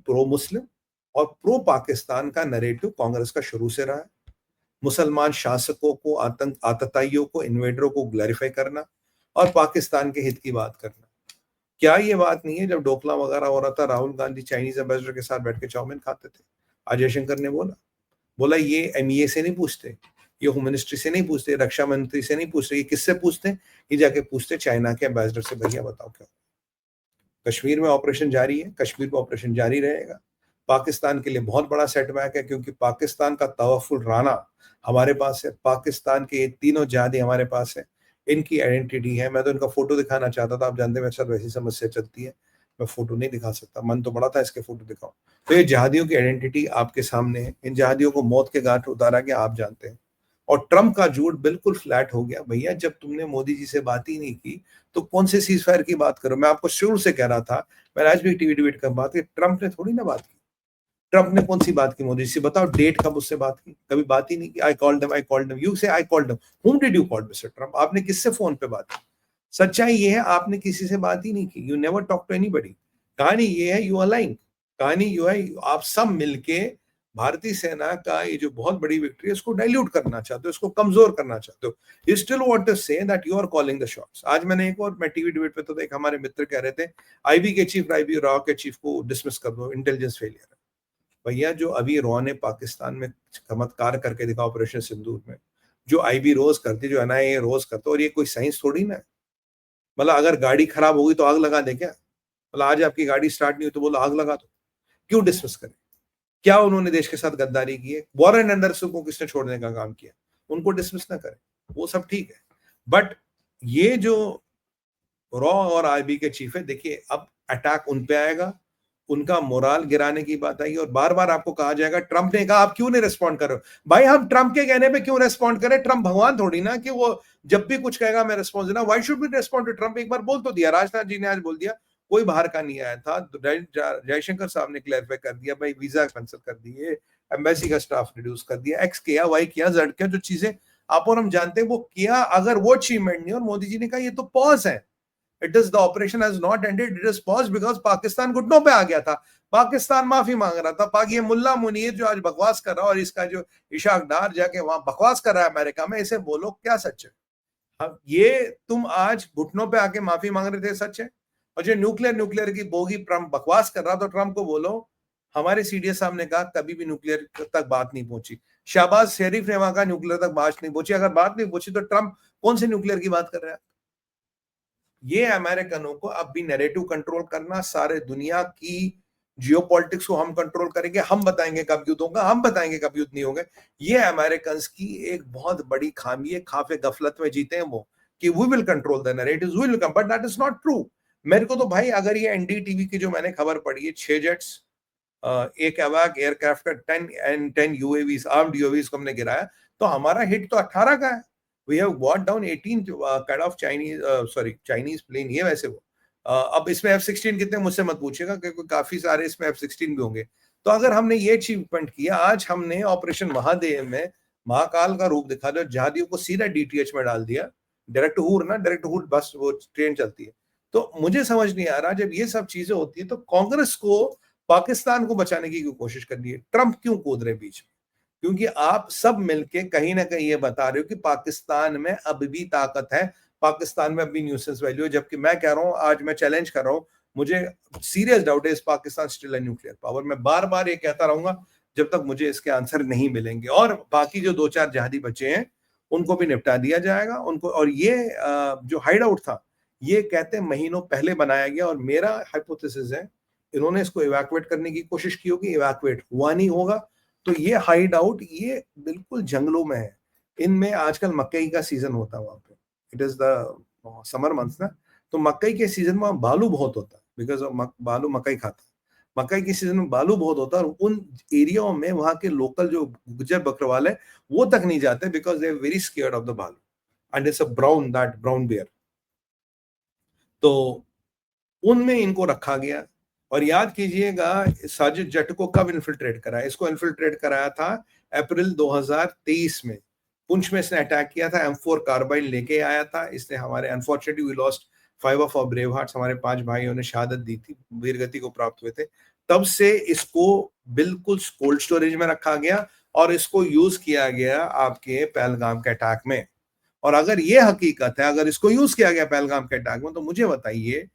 Pro मुस्लिम और pro Pakistan का narrative Congress का शुरू से रहा है। मुसलमान शासकों को, आतताइयों को, इन्वेडरों को ग्लैरिफाई करना और पाकिस्तान के हित की बात करना। क्या ये बात नहीं है, जब डोकला वगैरह हो रहा था, राहुल गांधी चाइनीज एम्बेसडर के साथ बैठ के चाउमीन खाते थे। अजय शंकर ने बोला ये एमईए से नहीं पूछते, ये होम मिनिस्ट्री से नहीं पूछते, रक्षा मंत्री से नहीं पूछते, ये किससे पूछते? ये जाके पूछते चाइना के एम्बेसडर से, भैया बताओ क्या। कश्मीर में ऑपरेशन जारी है, कश्मीर में ऑपरेशन जारी रहेगा। पाकिस्तान के लिए बहुत बड़ा सेटबैक है, क्योंकि पाकिस्तान का तवफ्फुल राना हमारे पास है, पाकिस्तान के ये तीनों जहादी हमारे पास है, इनकी आइडेंटिटी है। मैं तो इनका फोटो दिखाना चाहता था, आप जानते हैं मेरे साथ वैसी समस्या चलती है, मैं फोटो नहीं दिखा सकता, मन तो बड़ा था इसके फोटो दिखाऊं। तो ये जहादियों की आइडेंटिटी आपके सामने है, इन जहादियों को मौत के घाट उतारा गया, आप जानते हैं। और ट्रम्प का झूठ बिल्कुल फ्लैट हो गया। भैया जब तुमने मोदी जी से बात ही नहीं की तो कौन से सीज फायर की बात करो? मैं आपको शुरू से कह रहा था, मैं आज भी टीवी डिबेट कर बात की, ट्रम्प ने थोड़ी ना बात की। ट्रम्प ने कौन सी बात की मोदी जी से? बताओ डेट कब उससे बात की? कभी बात ही नहीं की। आई कॉल्ड देम, यू से आई कॉल्ड देम, हुम did you call mister Trump? आपने किससे फोन पे बात की? सच्चाई ये है, आपने किसी से बात ही नहीं की, you never talk to anybody. कहानी ये है, यू आर लाइंग। कहानी यू है, आप सब मिलके भारतीय सेना का ये जो बहुत बड़ी विक्ट्री है उसको डाइल्यूट करना चाहते हो, इसको कमजोर करना चाहते हो। You still want to say that you are calling the shots. आज मैंने एक और, मैं टीवी डिबेट पे तो एक हमारे मित्र कह रहे थे आईबी के चीफ, आईबी रॉ के चीफ को डिसमिस कर दो, इंटेलिजेंस फेलियर है। भैया जो अभी रॉ ने पाकिस्तान में चमत्कार करके दिखा ऑपरेशन सिंदूर में, जो आईबी रोज करती, जो एनआईए रोज करता, और ये कोई साइंस थोड़ी ना है। मतलब अगर गाड़ी खराब होगी तो आग लगा दे क्या? मतलब आज आपकी गाड़ी स्टार्ट नहीं हुई तो बोलो आग लगा दो, क्यों डिसमिस करें? क्या उन्होंने देश के साथ गद्दारी की है? वॉरेन एंडरसन को किसने छोड़ने का काम किया? उनको डिसमिस ना करें, वो सब ठीक है। बट ये जो रॉ और आईबी के चीफ है, देखिए अब अटैक उन पे आएगा, उनका मोराल गिराने की बात आई, और बार बार आपको कहा जाएगा ट्रंप ने कहा, आप क्यों नहीं रिस्पॉन्ड कर रहे हो? भाई हम ट्रंप के कहने पे क्यों रिस्पॉन्ड करें? ट्रंप भगवान थोड़ी ना कि वो जब भी कुछ कहेगा मैं रिस्पॉन्स देना। Why should be respond to Trump? एक बार बोल तो दिया, राजनाथ जी ने आज बोल दिया, कोई बाहर का नहीं आया था। जयशंकर साहब ने क्लैरिफाई कर दिया, भाई वीजा कैंसिल कर दिए, एम्बेसी का स्टाफ रिड्यूस कर दिया, एक्स किया, वाई किया, जेड किया, जो चीजें आप और हम जानते हैं वो किया। अगर वो अचीवमेंट नहीं, और मोदी जी ने कहा ये तो पॉज है, it is the operation has not ended, it is pause because Pakistan घुटनों पे आ गया था, पाकिस्तान माफी मांग रहा था। पाकि ये मुल्ला मुनीर जो आज बकवास कर रहा है, और इसका जो इशाक डार जाके वहां बकवास कर रहा है अमेरिका में, इसे बोलो क्या सच है? अब ये तुम आज घुटनों पे आके माफी मांग रहे थे, सच है? और जो न्यूक्लियर की बोगी ट्रम्प बकवास कर रहा, तो ट्रम्प को बोलो हमारे सीडीएस साहब ने कहा कभी भी न्यूक्लियर तक बात नहीं पहुंची। शहबाज शरीफ ने वहां कहा न्यूक्लियर तक बात नहीं पहुंची। अगर बात नहीं पहुंची तो ट्रम्प कौन से न्यूक्लियर की बात कर रहा है? ये अमेरिकनों को अब भी नैरेटिव कंट्रोल करना, सारे दुनिया की जियोपॉलिटिक्स को हम कंट्रोल करेंगे, हम बताएंगे कब युद्ध होगा, हम बताएंगे कब युद्ध नहीं होगा। ये अमेरिकन की एक बहुत बड़ी खामी है, खाफे गफलत में जीते हैं वो, कि we will control the narratives, we will come, but that is not true. मेरे को तो भाई अगर ये एनडीटीवी की जो मैंने खबर पढ़ी है, 6 जेट्स, एक अवाक एयरक्राफ्ट का 10 यूएवीज, आर्म्ड यूएवीज को हमने गिराया, तो हमारा हिट तो 18 का है। We have brought down 18 kind of Chinese plane, ये वैसे वो अब इसमें F-16 कितने मुझसे मत पूछिएगा, क्योंकि काफी सारे इसमें F-16 भी होंगे। तो अगर हमने ये अचीवमेंट किया, आज हमने ऑपरेशन महादेव में महाकाल का रूप दिखा दिया, जहादियों को सीधा डीटीएच में डाल दिया, डायरेक्ट हूर ना, डायरेक्ट हूर बस वो ट्रेन चलती है। तो मुझे समझ नहीं आ रहा, जब ये सब चीजें होती है तो कांग्रेस को पाकिस्तान को बचाने की क्यों कोशिश करनी है? ट्रंप क्यों कूद रहे बीच में? क्योंकि आप सब मिलके कहीं ना कहीं ये बता रहे हो कि पाकिस्तान में अब भी ताकत है, पाकिस्तान में अभी न्यूसेंस वैल्यू है। जबकि मैं कह रहा हूं, आज मैं चैलेंज कर रहा हूं, मुझे सीरियस डाउट है इस पाकिस्तान स्टिल है न्यूक्लियर पावर। मैं बार बार ये कहता रहूंगा जब तक मुझे इसके आंसर नहीं मिलेंगे। और बाकी जो 2-4 जहादी बचे हैं उनको भी निपटा दिया जाएगा उनको। और ये जो हाइड आउट था, ये कहते हैं महीनों पहले बनाया गया, और मेरा हाइपोथेसिस है इन्होंने इसको इवैक्यूएट करने की कोशिश की होगी, इवैक्यूएट हुआ नहीं होगा। तो ये हाइड आउट ये बिल्कुल जंगलों में है। इनमें आजकल मकई का सीजन होता है वहां पे, it is the summer months ना, तो मकई के सीजन में बालू बहुत होता है, बिकॉज बालू मकई खाता है। मकई के सीजन में बालू बहुत होता है, और उन एरियाओं में वहां के लोकल जो गुज्जर बकरवाल है वो तक नहीं जाते, because they are very scared of the Baloo, and it's a brown bear. तो उनमें इनको रखा गया। और याद कीजिएगा साजिद जट को कब इन्फिल्ट्रेट कराया? इसको इन्फिल्ट्रेट कराया था अप्रैल 2023 में। पुंछ में इसने अटैक किया था, M4 कार्बाइन लेके आया था इसने। हमारे unfortunately we lost 5 of our brave hearts, हमारे 5 भाइयों ने शहादत दी थी, वीरगति को प्राप्त हुए थे। तब से इसको बिल्कुल कोल्ड स्टोरेज में रखा गया और इसको यूज किया गया आपके पहलगाम के अटैक में। और अगर ये हकीकत है, अगर इसको यूज किया गया पहलगाम के अटैक में, तो मुझे बताइए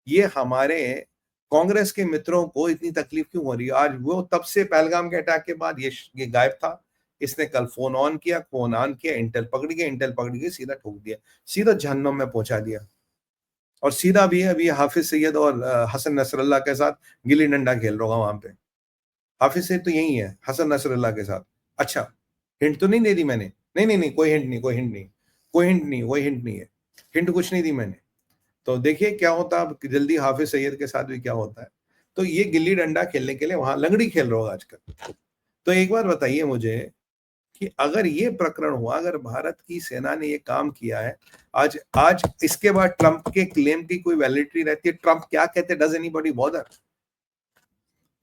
ये हमारे कांग्रेस के मित्रों को इतनी तकलीफ क्यों हो रही है आज? वो तब से पहलगाम के अटैक के बाद ये गायब था। इसने कल फोन ऑन किया, फोन ऑन किया, इंटेल पकड़ गया, इंटेल पकड़ के सीधा ठोक दिया, सीधा जहन्नुम में पहुंचा दिया। और सीधा भी अभी हाफिज सैयद और हसन नसरल्ला के साथ गिल्ली डंडा खेल रहा होगा वहां पे। हाफिज सैयद तो यही है हसन नसरल्ला के साथ। अच्छा, हिंट तो नहीं दे दी मैंने? नहीं नहीं नहीं, कोई हिंट नहीं, कोई हिंट नहीं, कोई हिंट नहीं, कोई हिंट नहीं है, हिंट कुछ नहीं दी मैंने। तो देखिए क्या होता है जल्दी हाफिज सैयद के साथ भी क्या होता है। तो ये गिल्ली डंडा खेलने के लिए वहां लंगड़ी खेल रहा होगा आजकल। तो एक बार बताइए मुझे कि अगर ये प्रकरण हुआ, अगर भारत की सेना ने ये काम किया है, आज आज इसके बाद ट्रंप के क्लेम की कोई वैलिडिटी रहती है? ट्रंप क्या कहते, डज एनीबॉडी बॉदर?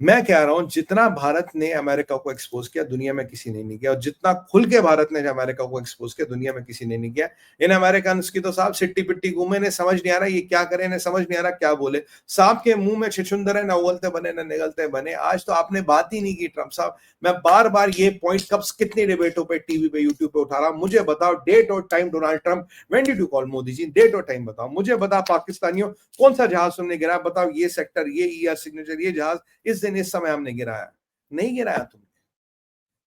मैं कह रहा हूं जितना भारत ने अमेरिका को एक्सपोज किया दुनिया में किसी ने नहीं किया, और जितना खुल के भारत ने अमेरिका को एक्सपोज किया दुनिया में किसी ने नहीं किया। इन अमेरिकन की तो साहब सिट्टी पिट्टी घूमे, ने समझ नहीं आ रहा ये क्या करे, इन्हें समझ नहीं आ रहा क्या बोले। सांप के मुंह में छिछुंदर है, न उगलते बने न निगलते बने। आज तो आपने बात ही नहीं की ट्रंप साहब। मैं बार बार ये पॉइंट कब कितनी डिबेटों पे टीवी पे यूट्यूब पे उठा रहा हूं, मुझे बताओ डेट और time. Donald Trump, when did you call Modi ji? Date और टाइम बताओ मुझे। बता पाकिस्तानियों कौन सा जहाज तुमने गिराया? बताओ ये सेक्टर, ये ईआर सिग्नेचर, ये जहाज इस दिन इस समय हमने गिराया। नहीं गिराया तुमने।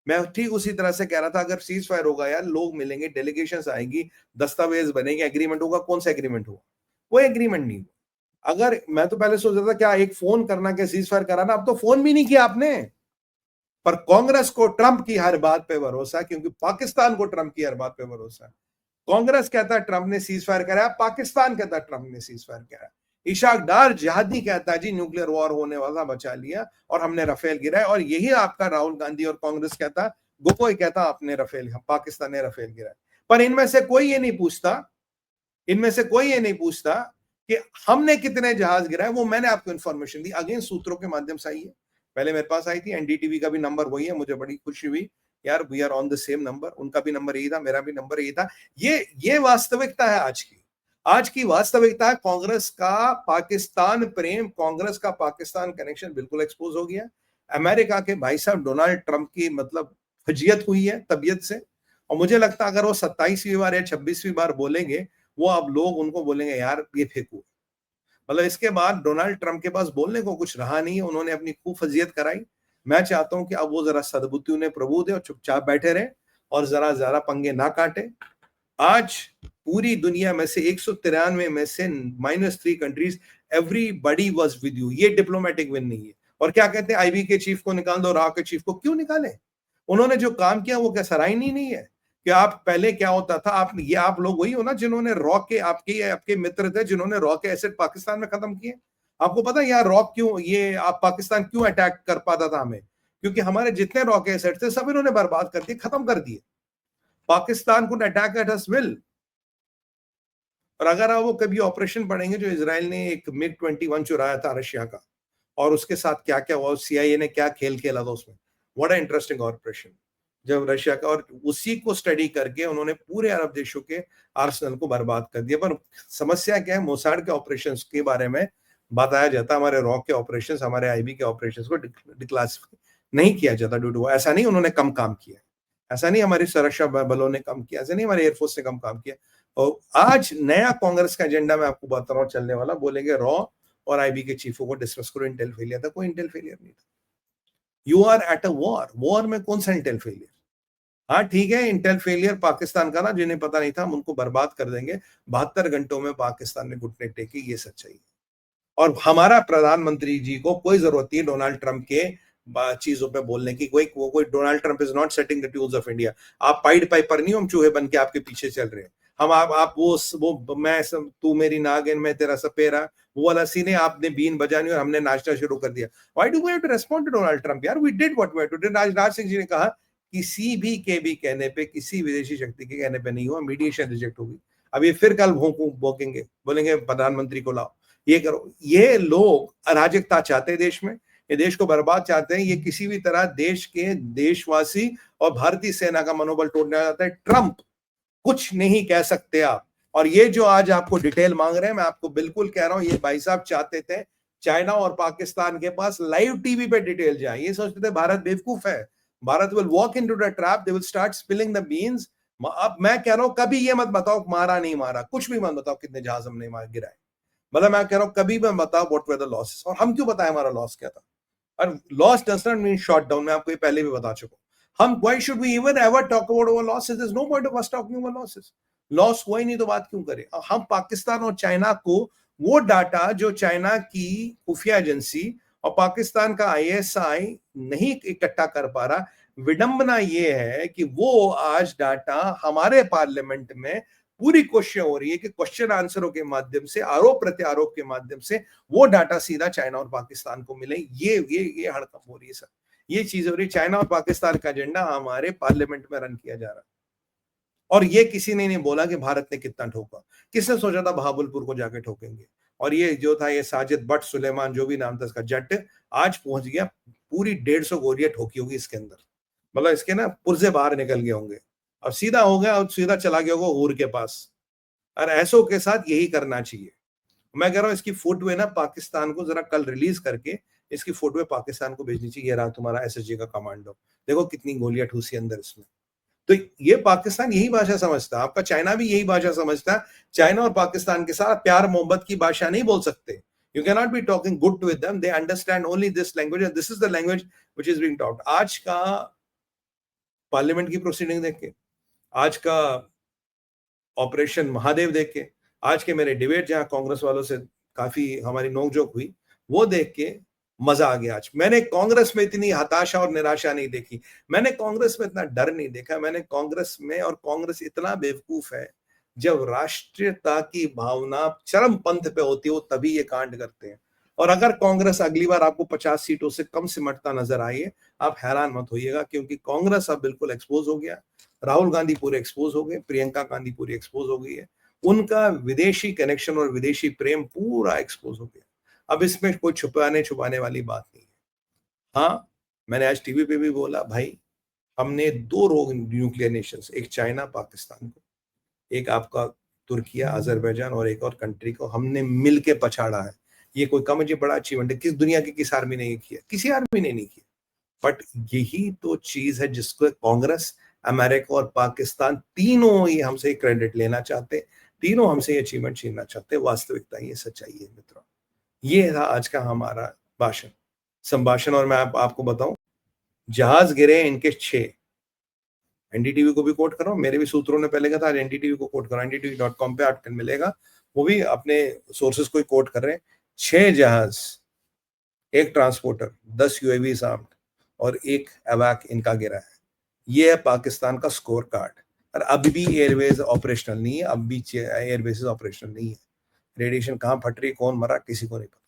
मैं ठीक उसी तरह से कह रहा था अगर सीज फायर होगा यार, लोग मिलेंगे, डेलीगेशंस आएंगी, दस्तावेज बनेंगे, एग्रीमेंट होगा। कौन सा एग्रीमेंट हुआ? कोई एग्रीमेंट नहीं हुआ। अगर मैं तो पहले सोच रहा था क्या एक फोन करना क्या सीज फायर कराना, अब तो फोन भी नहीं किया आपने। पर कांग्रेस को ट्रंप की हर बात पे भरोसा, क्योंकि पाकिस्तान को ट्रंप की हर बात पे भरोसा। कांग्रेस कहता है ट्रंप ने सीज फायर कराया, पाकिस्तान कहता है ट्रंप ने सीज फायर कराया। इशाक डार जहादी कहता है जी न्यूक्लियर वॉर होने वाला, बचा लिया और हमने रफेल गिराया। और यही आपका राहुल गांधी और कांग्रेस कहता, गोगोई कहता आपने रफेल, पाकिस्तान ने रफेल गिराया। पर इनमें से कोई ये नहीं पूछता, इनमें से कोई ये नहीं पूछता कि हमने कितने जहाज गिराए। वो मैंने आपको इन्फॉर्मेशन दी, अगेन सूत्रों के माध्यम से आई है। पहले मेरे पास आई थी, एनडीटीवी का भी नंबर वही है, मुझे बड़ी खुशी हुई यार, we are on the same number. उनका भी नंबर यही था, मेरा भी नंबर यही था। ये वास्तविकता है आज की। आज की वास्तविकता है कांग्रेस का पाकिस्तान प्रेम, कांग्रेस का पाकिस्तान कनेक्शन बिल्कुल एक्सपोज हो गया। अमेरिका के भाई साहब डोनाल्ड ट्रंप की मतलब फजियत हुई है तबीयत से। और मुझे लगता है अगर वो 27वीं बार या 26वीं बार बोलेंगे, वो अब लोग उनको बोलेंगे यार ये फेंकू। मतलब इसके बाद डोनाल्ड ट्रंप के पास बोलने को कुछ रहा नहीं है, उन्होंने अपनी खूब फजीयत कराई। मैं चाहता हूं कि अब वो जरा सद्बुद्धि उन्हें प्रभु दे और चुपचाप बैठे रहे और जरा जरा पंगे ना काटे। आज पूरी दुनिया में से 193 में से -3 countries, everybody was with you. ये डिप्लोमेटिक विन नहीं है। और क्या कहते हैं, आईबी के चीफ को निकाल दो, राव के चीफ को क्यों निकाले? उन्होंने जो काम किया वो क्या सराहनीय नहीं है? कि आप पहले क्या होता था, आप लोग वही हो ना जिन्होंने रॉ के, आपके आपके मित्र थे जिन्होंने रॉ के एसेट पाकिस्तान में खत्म किए। आपको पता है यार रॉ क्यों, ये आप पाकिस्तान क्यों अटैक कर पाता था हमें? क्योंकि हमारे जितने रॉ के एसेट थे सब इन्होंने बर्बाद कर दिए, खत्म कर दिए। Pakistan could attack at us will. और अगर आप वो कभी ऑपरेशन पढ़ेंगे जो इसराइल ने एक मिग 21 चुराया था रशिया का, और उसके साथ क्या क्या हुआ, सीआईए ने क्या खेल खेला था उसमें, व्हाट अ इंटरेस्टिंग ऑपरेशन जब रशिया का। और उसी को स्टडी करके उन्होंने पूरे अरब देशों के आर्सेनल को बर्बाद कर दिया। पर समस्या क्या है, मोसाड के ऑपरेशंस के बारे में बताया जाता है, हमारे रॉ के ऑपरेशंस, हमारे आईबी के ऑपरेशंस को डिक्लासिफाई नहीं किया जाता ड्यू टू। ऐसा नहीं उन्होंने कम काम किया, ऐसा नहीं हमारी सुरक्षा बलों ने कम किया, ऐसा नहीं हमारे एयरफोर्स ने कम काम किया। और आज नया कांग्रेस का एजेंडा मैं आपको बता रहा हूँ चलने वाला, बोलेंगे रॉ और आईबी के चीफों को डिस्कस करो, इंटेल फेलियर था। कोई इंटेल फेलियर नहीं था। You are at a war, war में कौन सा इंटेल फेलियर? हाँ ठीक है, इंटेल फेलियर पाकिस्तान का ना, जिन्हें पता नहीं था हम उनको बर्बाद कर देंगे। 72 घंटों में पाकिस्तान ने घुटने टेके, ये सच्चाई है। और हमारा प्रधानमंत्री जी को कोई जरूरत नहीं डोनाल्ड ट्रंप के चीजों पे बोलने की। कोई Donald Trump is not setting the tunes of India. आप पाइड पाइपर नहीं, हम चूहे बन के आपके पीछे चल रहे हैं। हम आप वो मैं तू मेरी नागिन मैं तेरा सपेरा, वो वाला सीने आपने बीन बजानी और हमने नाचना शुरू कर दिया। Why do we have to respond to Donald Trump? यार we did what we had to do. Rajnath Singh ji ने कहा किसी भी के भी कहने पे, किसी विदेशी शक्ति के कहने पे नहीं हुआ, मीडिएशन रिजेक्ट होगी। अब ये फिर कल भोंकेंगे, बोलेंगे प्रधानमंत्री को लाओ, ये करो। ये लोग अराजकता चाहते हैं देश में, ये देश को बर्बाद चाहते हैं। ये किसी भी तरह देश के देशवासी और भारतीय सेना का मनोबल तोड़ना चाहता है। ट्रंप कुछ नहीं कह सकते आप। और ये जो आज आपको डिटेल मांग रहे हैं, मैं आपको बिल्कुल कह रहा हूं, ये भाई साहब चाहते थे चाइना और पाकिस्तान के पास लाइव टीवी पे डिटेल जाए। ये सोचते थे भारत बेवकूफ है, Bharat will walk into the trap, they will start spilling the beans. अब मैं कह रहा हूं कभी ये मत बताओ मारा नहीं मारा, कुछ भी मत बताओ कितने जहाज हमने मार गिराए। मतलब मैं कह रहा हूं कभी भी बताओ व्हाट वर द लॉसेस, और हम क्यों बताएं हमारा लॉस क्या था। और loss does not mean shot down, मैं आपको ये पहले भी बता चुका हूं। हम why should we even ever talk about our losses, there is no point of us talking about losses. Loss हुआ ही नहीं तो बात क्यों करें। हम पाकिस्तान और चाइना को वो डाटा जो चाइना की खुफिया एजेंसी और पाकिस्तान का आईएसआई नहीं इकट्ठा कर पा रहा, विडंबना ये है कि वो आज डाटा हमारे पार्लियामेंट में पूरी कोशिश हो रही है कि क्वेश्चन आंसरों के माध्यम से, आरोप प्रत्यारोप के माध्यम से वो डाटा सीधा चाइना और पाकिस्तान को मिले। ये हड़कंप हो रही है सर, ये चीज हो रही है। चाइना और पाकिस्तान का एजेंडा हमारे पार्लियामेंट में रन किया जा रहा है, और ये किसी ने नहीं बोला कि भारत ने कितना ठोका। किसने सोचा था भागलपुर को जाके ठोकेंगे। और ये जो था ये साजिद बट सुलेमान जो भी नाम था इसका जट, आज पहुंच गया, पूरी 150 गोलियां ठोकी होगी इसके अंदर, मतलब इसके ना पुर्जे बाहर निकल गए होंगे। अब सीधा हो गया और सीधा चला गया होगा हूर के पास। और ऐसों के साथ यही करना चाहिए। मैं कह रहा हूं इसकी फोटो है ना पाकिस्तान को जरा कल रिलीज करके इसकी फोटो है पाकिस्तान को भेजनी चाहिए। ये रहा तुम्हारा एसएसजी का कमांडो, देखो कितनी गोलियां ठूसी अंदर इसमें। तो ये पाकिस्तान यही भाषा समझता है, आपका चाइना भी यही भाषा समझता है। चाइना और पाकिस्तान के साथ प्यार मोहब्बत की भाषा नहीं बोल सकते। You can not be talking good with them, they understand only this language and this is the language which is being talked. आज का पार्लियामेंट की प्रोसीडिंग देख के, आज का ऑपरेशन महादेव देख के, आज के मेरे डिबेट जहां कांग्रेस वालों से काफी हमारी नोकझोंक हुई, वो देख के मजा आ गया। आज मैंने कांग्रेस में इतनी हताशा और निराशा नहीं देखी, मैंने कांग्रेस में इतना डर नहीं देखा। मैंने कांग्रेस में, और कांग्रेस इतना बेवकूफ है, जब राष्ट्रीयता की भावना चरम पंथ पे होती हो तभी ये कांड करते हैं। और अगर कांग्रेस अगली बार आपको 50 सीटों से कम सिमटता नजर आए, आप हैरान मत होइएगा, क्योंकि कांग्रेस अब बिल्कुल एक्सपोज हो गया। राहुल गांधी पूरे एक्सपोज हो गए, प्रियंका गांधी पूरी एक्सपोज हो गई है, उनका विदेशी कनेक्शन और विदेशी प्रेम पूरा एक्सपोज हो गया। अब इसमें कोई छुपाने वाली बात नहीं है। हाँ, मैंने आज टीवी पे भी बोला, भाई हमने दो रोग न्यूक्लियर नेशंस, एक चाइना पाकिस्तान को, एक आपका तुर्किया अजरबैजान और एक और कंट्री को हमने मिलके पछाड़ा है। ये कोई कम अजीब बड़ा अचीवमेंट है, किस दुनिया की किस आर्मी ने ये किया, किसी आर्मी ने नहीं किया। बट यही तो चीज है जिसको कांग्रेस, अमेरिका और पाकिस्तान तीनों ही हमसे क्रेडिट लेना चाहते, तीनों हमसे अचीवमेंट छीनना चाहते। वास्तविकता ये सच्चाई है मित्रों। ये था आज का हमारा भाषण, संभाषण। और मैं आपको बताऊं, जहाज गिरे इनके 6, एनडीटीवी को भी कोट कर रहा हूं, मेरे भी सूत्रों ने पहले कहा था, आज एनडीटीवी को कोट कर रहा हूं, ndtv.com पे आर्टिकल मिलेगा, वो भी अपने सोर्सेस को ही कोट कर रहे हैं। 6 जहाज, एक ट्रांसपोर्टर, 10 यूएवी आर्म्ड और एक एवैक इनका गिरा है। ये है पाकिस्तान का स्कोर कार्ड। और अभी भी एयरवेज ऑपरेशनल नहीं है, अब भी एयरबेसेस ऑपरेशनल नहीं है। रेडिएशन कहां फट रही, कौन मरा, किसी को नहीं पता।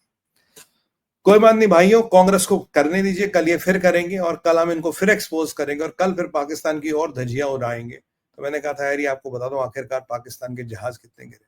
कोई बात नहीं भाइयों, कांग्रेस को करने दीजिए, कल ये फिर करेंगे और कल हम इनको फिर एक्सपोज करेंगे और कल फिर पाकिस्तान की और धज्जियां उड़ाएंगे। तो मैंने कहा था यार ये आपको बता दो आखिरकार पाकिस्तान के जहाज कितने गिरे।